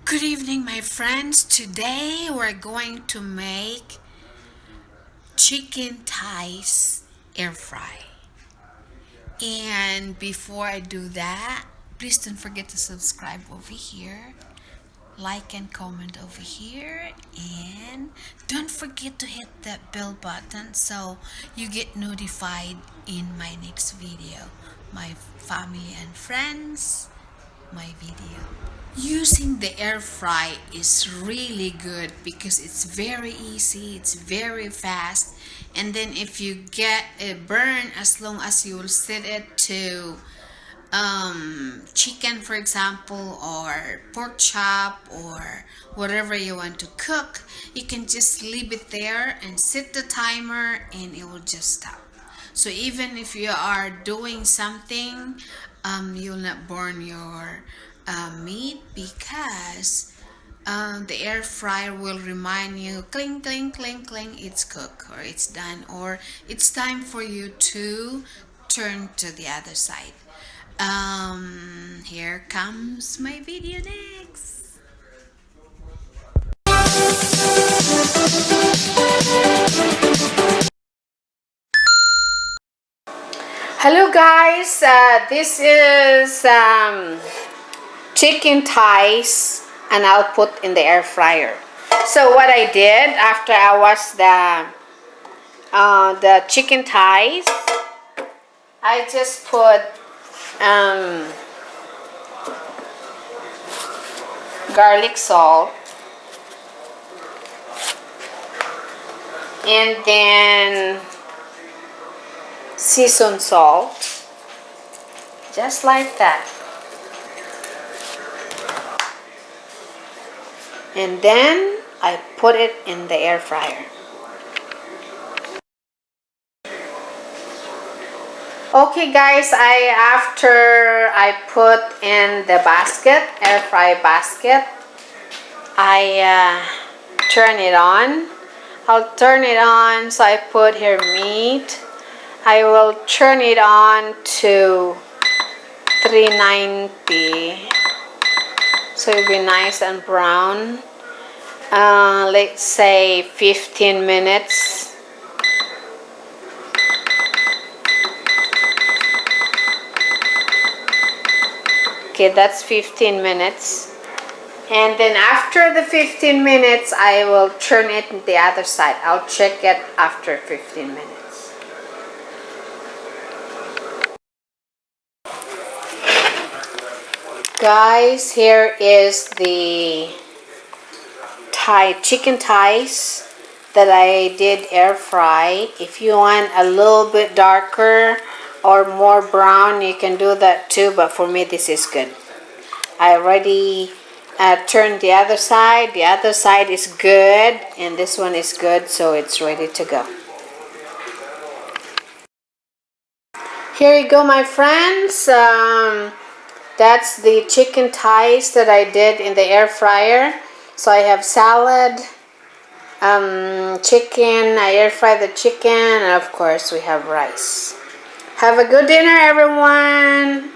Good evening, my friends. Today we're going to make chicken thighs air fry. And before I do that, please don't forget to subscribe over here, like and comment over here, and don't forget to hit that bell button so you get notified in my next video, my family and friends, my video. Using the air fry is really good because it's very easy, it's very fast, and then if you get a burn, as long as you will set it to chicken, for example, or pork chop, or whatever you want to cook, you can just leave it there and set the timer and it will just stop. So even if you are doing something, you'll not burn your meat because the air fryer will remind you, cling, cling, cling, cling, it's cooked or it's done, or it's time for you to turn to the other side. Here comes my video next. Hello guys, this is chicken thighs, and I'll put in the air fryer. So what I did after I washed the chicken thighs, I just put garlic salt, and then seasoned salt, just like that. And then I put it in the air fryer. Okay guys, after I put in the basket, air fry basket, I turn it on. I'll turn it on, so I put here meat. I will turn it on to 390, so it'll be nice and brown. Let's say 15 minutes. Okay, that's 15 minutes. And then after the 15 minutes, I will turn it to the other side. I'll check it after 15 minutes. Guys, here is the chicken thighs that I did air fry. If you want a little bit darker or more brown, you can do that too, but for me this is good. I already turned the other side. The other side is good and this one is good, so it's ready to go. Here you go, my friends. That's the chicken thighs that I did in the air fryer. So I have salad, chicken, I air fry the chicken, and of course we have rice. Have a good dinner, everyone.